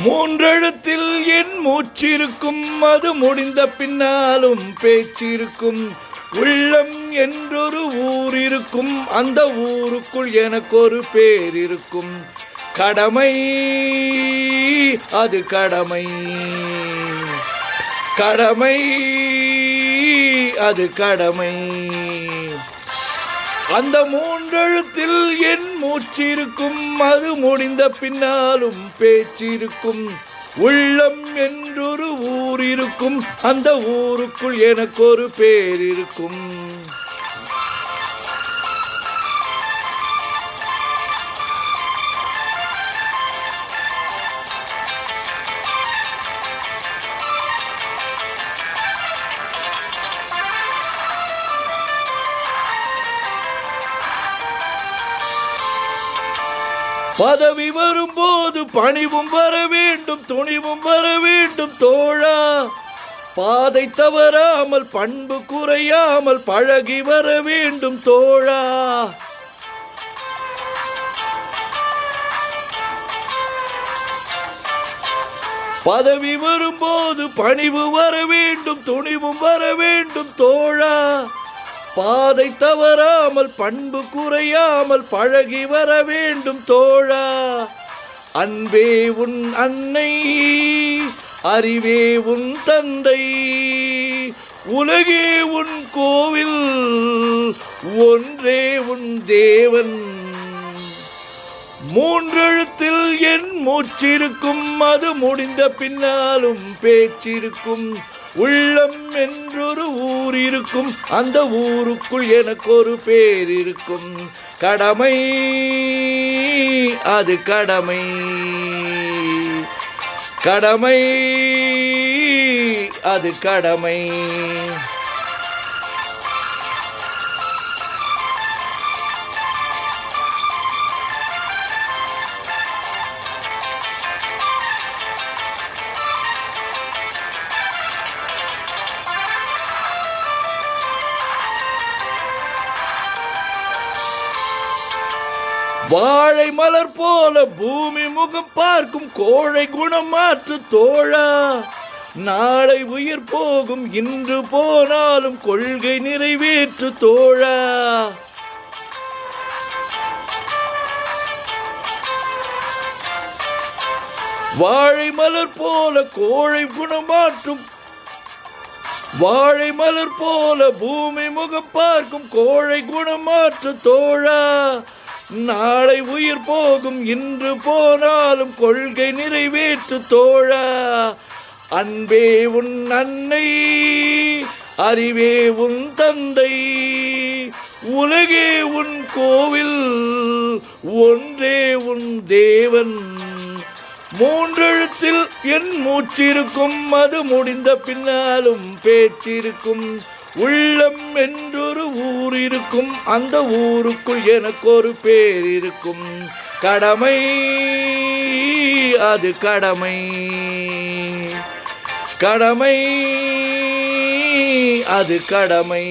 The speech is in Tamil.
மூன்றெழுத்தில் என் மூச்சிருக்கும், அது முடிந்த பின்னாலும் பேச்சிருக்கும். உள்ளம் என்றொரு ஊர் இருக்கும், அந்த ஊருக்குள் எனக்கு ஒரு பேர் இருக்கும். கடமை அது கடமை, கடமை அது கடமை. அந்த மூன்றெழுத்தில் என் மூச்சிருக்கும், அது முடிந்த பின்னாலும் பேச்சிருக்கும். உள்ளம் என்றொரு ஊர் இருக்கும், அந்த ஊருக்குள் எனக்கு ஒரு பேர் இருக்கும். பதவி வரும்போது பணிவும் வர வேண்டும், துணிவும் வர வேண்டும் தோழா. பாதை தவறாமல் பண்பு குறையாமல் பழகி வர வேண்டும் தோழா. பதவி வரும்போது பணிவு வர வேண்டும், துணிவும் வர வேண்டும் தோழா. பாதை தவறாமல் பண்பு குறையாமல் பழகி வர வேண்டும் தோழா. அன்பே உன் அன்னை, அறிவே உன் தந்தை, உலகே உன் கோவில், ஒன்றே உன் தேவன். மூன்றெழுத்தில் என் மூச்சிருக்கும், அது முடிந்த பின்னாலும் பேச்சிருக்கும். உள்ளம் என்றொரு ஊர் இருக்கும், அந்த ஊருக்குள் எனக்கு ஒரு பேர் இருக்கும். கடமை அது கடமை, கடமை அது கடமை. வாழை மலர் போல பூமி முகம் பார்க்கும் கோழை குணம் மாற்று தோழா. நாளை உயிர் போகும், இன்று போனாலும் கொள்கை நிறைவேற்று தோழா. வாழை மலர் போல கோழை குணம் மாற்றும், வாழை மலர் போல பூமி முகம் பார்க்கும் கோழை குணம் மாற்று தோழா. நாளை உயிர் போகும், இன்று போனாலும் கொள்கை நிறைவேற்று தோழா. அன்பே உன் அன்னை, அறிவே உன் தந்தை, உலகே உன் கோவில், ஒன்றே உன் தேவன். மூன்றெழுத்தில் என் மூச்சிருக்கும், அது முடிந்த பின்னாலும் பேச்சிருக்கும். உள்ளம் என்றொரு ஊர் இருக்கும், அந்த ஊருக்குள் எனக்கு ஒரு பேர் இருக்கும். கடமை அது கடமை, கடமை அது கடமை.